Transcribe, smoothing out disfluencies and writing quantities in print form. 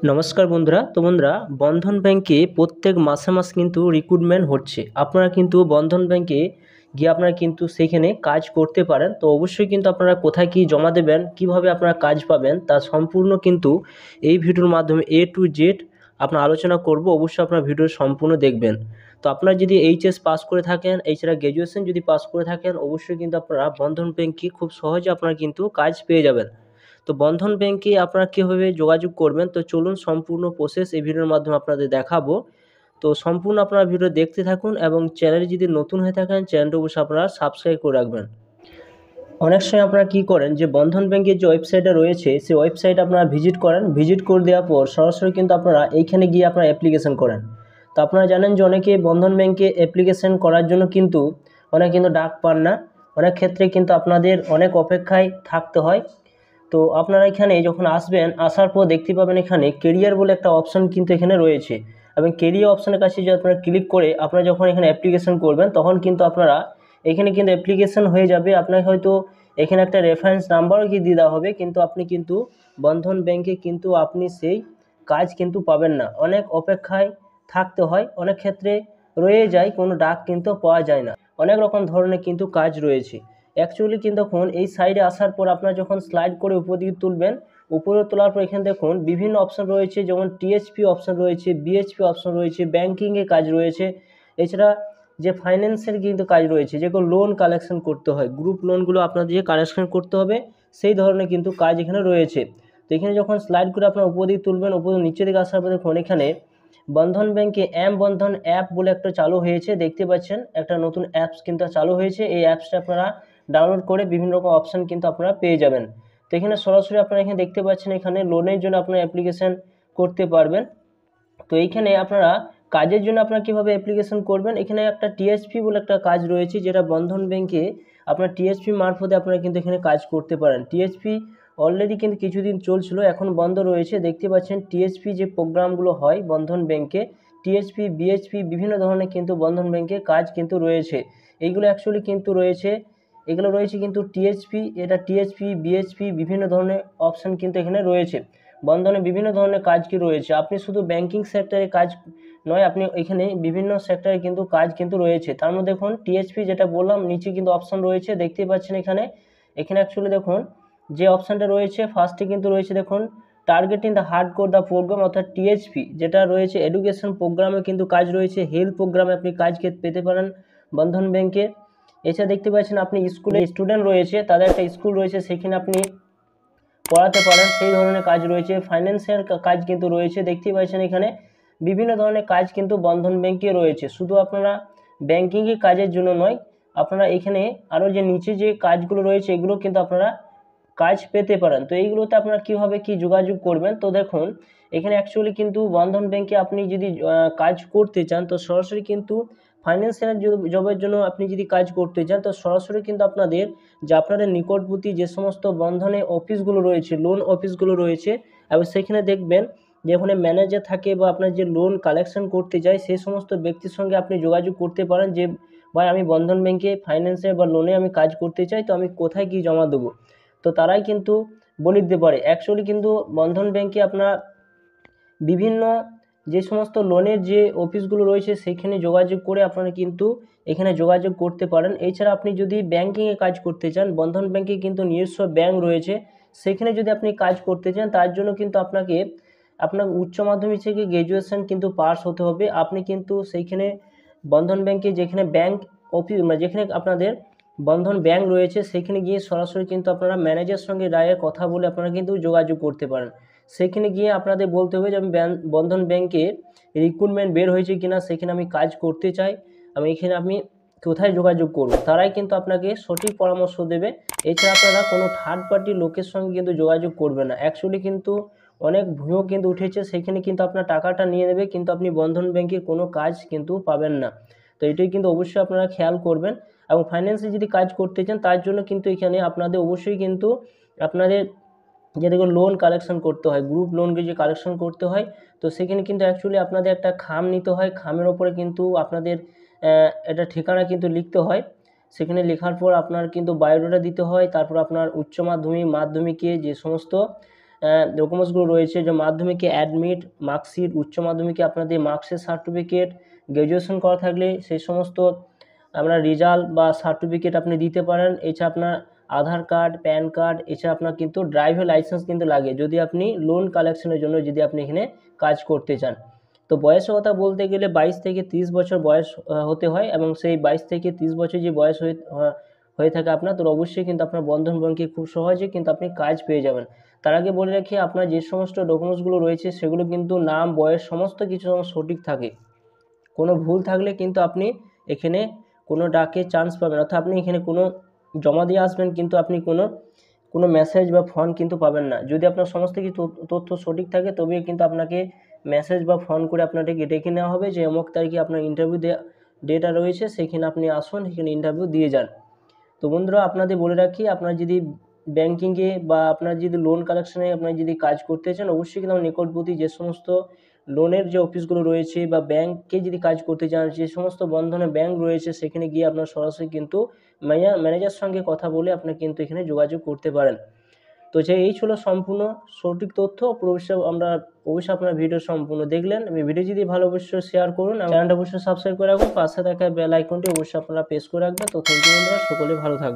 নমস্কার বন্ধুরা। তো বন্ধুরা, বন্ধন ব্যাংকে প্রত্যেক মাসে মাস কিন্তু রিক্রুটমেন্ট হচ্ছে। আপনারা কিন্তু বন্ধন ব্যাংকে গিয়ে আপনারা কিন্তু সেখানে কাজ করতে পারেন। তো অবশ্যই কিন্তু আপনারা কোথায় কী জমা দেবেন, কিভাবে আপনারা কাজ পাবেন, তা সম্পূর্ণ কিন্তু এই ভিডিওর মাধ্যমে এ টু জেড আপনার আলোচনা করব। অবশ্যই আপনার ভিডিও সম্পূর্ণ দেখবেন। তো আপনারা যদি এইচএস পাস করে থাকেন, এছাড়া গ্র্যাজুয়েশন যদি পাস করে থাকেন, অবশ্যই কিন্তু আপনারা বন্ধন ব্যাংকে খুব সহজে আপনারা কিন্তু কাজ পেয়ে যাবেন। তো বন্ধন ব্যাংকে আপনারা কীভাবে যোগাযোগ করবেন, তো চলুন সম্পূর্ণ প্রসেস এই ভিডিওর মাধ্যমে আপনাদের দেখাবো। তো সম্পূর্ণ আপনারা ভিডিও দেখতে থাকুন এবং চ্যানেলে যদি নতুন হয়ে থাকেন চ্যানেলটা অবশ্যই আপনারা সাবস্ক্রাইব করে রাখবেন। অনেক সময় আপনারা কী করেন, যে বন্ধন ব্যাংকের যে ওয়েবসাইটটা রয়েছে সেই ওয়েবসাইট আপনারা ভিজিট করেন, ভিজিট করে দেওয়ার পর সরাসরি কিন্তু আপনারা এইখানে গিয়ে আপনারা অ্যাপ্লিকেশন করেন। তো আপনারা জানেন যে অনেকে বন্ধন ব্যাংকে অ্যাপ্লিকেশন করার জন্য কিন্তু অনেকে কিন্তু ডাক পান না। অনেক ক্ষেত্রে কিন্তু আপনাদের অনেক অপেক্ষায় থাকতে হয়। তো আপনারা এখানে যখন আসবেন, আসার পর দেখতে পাবেন এখানে কেরিয়ার বলে একটা অপশান কিন্তু এখানে রয়েছে, এবং কেরিয়ার অপশানের কাছে যদি আপনারা ক্লিক করে আপনারা যখন এখানে অ্যাপ্লিকেশন করবেন, তখন কিন্তু আপনারা এখানে কিন্তু অ্যাপ্লিকেশন হয়ে যাবে। আপনাকে হয়তো এখানে একটা রেফারেন্স নাম্বারও কি দিয়ে দেওয়া হবে, কিন্তু আপনি কিন্তু বন্ধন ব্যাংকে কিন্তু আপনি সেই কাজ কিন্তু পাবেন না। অনেক অপেক্ষায় থাকতে হয়, অনেক ক্ষেত্রে রয়ে যায়, কোনো ডাক কিন্তু পাওয়া যায় না। অনেক রকম ধরনের কিন্তু কাজ রয়েছে। অ্যাকচুয়ালি কিন্তু দেখুন এই সাইডে আসার পর আপনারা যখন স্লাইড করে উপর দিকে তুলবেন, উপরে তোলার পর এখানে দেখুন বিভিন্ন অপশান রয়েছে, যেমন টিএসপি অপশান রয়েছে, বিএইচপি অপশান রয়েছে, ব্যাঙ্কিংয়ে কাজ রয়েছে, এছাড়া যে ফাইন্যান্সের কিন্তু কাজ রয়েছে, যেগুলো লোন কালেকশন করতে হয়, গ্রুপ লোনগুলো আপনাদের যে কালেকশন করতে হবে সেই ধরনের কিন্তু কাজ এখানে রয়েছে। তো এখানে যখন স্লাইড করে আপনারা উপর দিকে তুলবেন, উপর নিচের দিকে আসার পর দেখুন এখানে বন্ধন ব্যাংকে বন্ধন অ্যাপ বলে একটা চালু হয়েছে, দেখতে পাচ্ছেন একটা নতুন অ্যাপস কিন্তু চালু হয়েছে। এই অ্যাপসটা আপনারা ডাউনলোড করে বিভিন্ন রকম অপশান কিন্তু আপনারা পেয়ে যাবেন। তো এখানে সরাসরি আপনারা এখানে দেখতে পাচ্ছেন এখানে লোনের জন্য আপনারা অ্যাপ্লিকেশান করতে পারবেন। তো এইখানে আপনারা কাজের জন্য আপনারা কীভাবে অ্যাপ্লিকেশন করবেন, এখানে একটা টিএসপি বলে একটা কাজ রয়েছে, যেটা বন্ধন ব্যাংকে আপনার টিএসপি মারফতে আপনারা কিন্তু এখানে কাজ করতে পারেন। টিএসপি অলরেডি কিন্তু কিছুদিন চলছিল, এখন বন্ধ রয়েছে। দেখতে পাচ্ছেন টিএসপি যে প্রোগ্রামগুলো হয় বন্ধন ব্যাংকে, টিএসপি বিএইচপি বিভিন্ন ধরনের কিন্তু বন্ধন ব্যাংকে কাজ কিন্তু রয়েছে। এইগুলো অ্যাকচুয়ালি কিন্তু রয়েছে, এগুলো রয়েছে কিন্তু টিএসপি, এটা টিএসপি বিএইচপি বিভিন্ন ধরনের অপশান কিন্তু এখানে রয়েছে। বন্ধনে বিভিন্ন ধরনের কাজ কি রয়েছে, আপনি শুধু ব্যাংকিং সেক্টরে কাজ নয়, আপনি এখানে বিভিন্ন সেক্টরে কিন্তু কাজ কিন্তু রয়েছে। তার মধ্যে দেখুন টিএসপি যেটা বললাম, নিচে কিন্তু অপশান রয়েছে, দেখতেই পাচ্ছেন এখানে। এখানে অ্যাকচুয়ালি দেখুন যে অপশানটা রয়েছে ফার্স্টে কিন্তু রয়েছে দেখুন targeting the hard core the program, অর্থাৎ টিএইচপি যেটা রয়েছে এডুকেশন প্রোগ্রামে কিন্তু কাজ রয়েছে, হেলথ প্রোগ্রামে আপনি কাজ পেতে পারেন বন্ধন ব্যাংকে। এছাড়া দেখতে পাচ্ছেন আপনি স্কুলে স্টুডেন্ট রয়েছে, তাদের একটা স্কুল রয়েছে, সেখানে আপনি পড়াতে পারেন, সেই ধরনের কাজ রয়েছে। ফাইন্যান্সিয়াল কাজ কিন্তু রয়েছে, দেখতেই পাচ্ছেন এখানে বিভিন্ন ধরনের কাজ কিন্তু বন্ধন ব্যাংকে রয়েছে। শুধু আপনারা ব্যাংকিংই কাজের জন্য নয়, আপনারা এখানে আরও যে নিচে যে কাজগুলো রয়েছে এগুলো কিন্তু আপনারা কাজ পেতে পারেন। তো এইগুলোতে আপনারা কীভাবে কি যোগাযোগ করবেন, তো দেখুন এখানে অ্যাকচুয়ালি কিন্তু বন্ধন ব্যাংকে আপনি যদি কাজ করতে চান, তো সরাসরি কিন্তু ফাইন্যান্সিয়াল জবের জন্য আপনি যদি কাজ করতে চান, তো সরাসরি কিন্তু আপনাদের যে আপনাদের নিকটবর্তী যে সমস্ত বন্ধনে অফিসগুলো রয়েছে, লোন অফিসগুলো রয়েছে, এবং সেখানে দেখবেন যে ওখানে ম্যানেজার থাকে বা আপনার যে লোন কালেকশন করতে যায় সেই সমস্ত ব্যক্তির সঙ্গে আপনি যোগাযোগ করতে পারেন, যে ভাই আমি বন্ধন ব্যাংকে ফাইন্যান্সে বা লোনে আমি কাজ করতে চাই, তো আমি কোথায় কী জমা দেবো, তো তারাই কিন্তু বলে দিতে পারে। অ্যাকচুয়ালি কিন্তু বন্ধন ব্যাংকে আপনার বিভিন্ন যে সমস্ত লোনের যে অফিসগুলো রয়েছে সেখানে যোগাযোগ করে আপনারা কিন্তু এখানে যোগাযোগ করতে পারেন। এছাড়া আপনি যদি ব্যাংকিংয়ে কাজ করতে চান, বন্ধন ব্যাংকে কিন্তু নিজস্ব ব্যাংক রয়েছে, সেখানে যদি আপনি কাজ করতে চান তার জন্য কিন্তু আপনাকে আপনার উচ্চ মাধ্যমিক থেকে গ্র্যাজুয়েশন কিন্তু পাস হতে হবে। আপনি কিন্তু সেইখানে বন্ধন ব্যাংকে যেখানে ব্যাংক অফিস যেখানে আপনাদের বন্ধন ব্যাংক রয়েছে সেখানে গিয়ে সরাসরি কিন্তু আপনারা ম্যানেজারের সঙ্গে ডাইরেক্ট কথা বলে আপনারা কিন্তু যোগাযোগ করতে পারেন। সেখানে গিয়ে আপনাদের বলতে হবে যে আমি বন্ধন ব্যাংকে রিক্রুটমেন্ট বের হয়েছে কিনা, সেখানে আমি কাজ করতে চাই, আমি এখানে আমি কোথায় যোগাযোগ করব, তারাই কিন্তু আপনাকে সঠিক পরামর্শ দেবে। এছাড়া আপনারা কোনো থার্ড পার্টি লোকের সঙ্গে কিন্তু যোগাযোগ করবে না। অ্যাকচুয়ালি কিন্তু অনেক ভুয়ো কিন্তু উঠেছে, সেখানে কিন্তু আপনার টাকাটা নিয়ে নেবে, কিন্তু আপনি বন্ধন ব্যাংকে কোনো কাজ কিন্তু পাবেন না। তো এটাই কিন্তু অবশ্যই আপনারা খেয়াল করবেন। এবং ফাইন্যান্সে যদি কাজ করতে চান তার জন্য কিন্তু এখানে আপনাদের অবশ্যই কিন্তু আপনাদের যে দেখুন লোন কালেকশন করতে হয়, গ্রুপ লোনকে যে কালেকশন করতে হয়, তো সেখানে কিন্তু অ্যাকচুয়ালি আপনাদের একটা খাম নিতে হয়, খামের ওপরে কিন্তু আপনাদের একটা ঠিকানা কিন্তু লিখতে হয়। সেখানে লেখার পর আপনার কিন্তু বায়োডাটা দিতে হয়, তারপর আপনার উচ্চ মাধ্যমিক মাধ্যমিকে যে সমস্ত ডকুমেন্টসগুলো রয়েছে, যে মাধ্যমিকে অ্যাডমিট, মার্কশিট, উচ্চ মাধ্যমিকে আপনাদের মার্কশিট সার্টিফিকেট, গ্র্যাজুয়েশন করা থাকলে সেই সমস্ত আপনার রেজাল্ট বা সার্টিফিকেট আপনি দিতে পারেন। এছাড়া আপনার আধার কার্ড, প্যান কার্ড, এছাড়া আপনার কিন্তু ড্রাইভিং লাইসেন্স কিন্তু লাগে যদি আপনি লোন কালেকশনের জন্য যদি আপনি এখানে কাজ করতে চান। তো বয়সের কথা বলতে গেলে 22 থেকে 30 বছর বয়স হতে হয়, এবং সেই 22 থেকে 30 বছর যে বয়স হয়ে থাকে আপনার, তো অবশ্যই কিন্তু আপনার বন্ধন ব্যাংকে খুব সহজে কিন্তু আপনি কাজ পেয়ে যাবেন। তার আগে বলে রাখি, আপনার যে সমস্ত ডকুমেন্টসগুলো রয়েছে সেগুলো কিন্তু নাম, বয়স সমস্ত কিছু সঠিক থাকে। কোনো ভুল থাকলে কিন্তু আপনি এখানে কোনো ডাকে চান্স পাবেন, অর্থাৎ আপনি এখানে কোনো জমা দিয়ে আসবেন কিন্তু আপনি কোনো মেসেজ বা ফোন কিন্তু পাবেন না। যদি আপনার সমস্ত কিছু তথ্য সঠিক থাকে তবে কিন্তু আপনাকে মেসেজ বা ফোন করে আপনাকে ডেকে নেওয়া হবে যে অমুক তারিখে আপনার ইন্টারভিউ ডেটা রয়েছে, সেখানে আপনি আসুন, সেখানে ইন্টারভিউ দিয়ে যান। তো বন্ধুরা, আপনাদের বলে রাখি, আপনার যদি ব্যাঙ্কিংয়ে বা আপনার যদি লোন কালেকশনে আপনার যদি কাজ করতে চান, অবশ্যই কিন্তু আমার নিকটবর্তী যে সমস্ত লোনের যে অফিসগুলো রয়েছে বা ব্যাংকে যদি কাজ করতে চান, যে সমস্ত বন্ধনের ব্যাংক রয়েছে সেখানে গিয়ে আপনার সরাসরি কিন্তু ম্যানেজার সঙ্গে কথা বলে আপনি কিন্তু এখানে যোগাযোগ করতে পারেন। তো এই ছিল সম্পূর্ণ সঠিক তথ্য। অবশ্যই আপনার ভিডিও সম্পূর্ণ দেখলেন। ভিডিও যদি ভালো অবশ্যই শেয়ার করুন, চ্যানেলটা অবশ্যই সাবস্ক্রাইব করে রাখুন, পাশে থাকা বেল আইকনটি অবশ্যই আপনারা প্রেস করে রাখবেন। তো থ্যাংক ইউ বন্ধুরা, সকলে ভালো থাকবেন।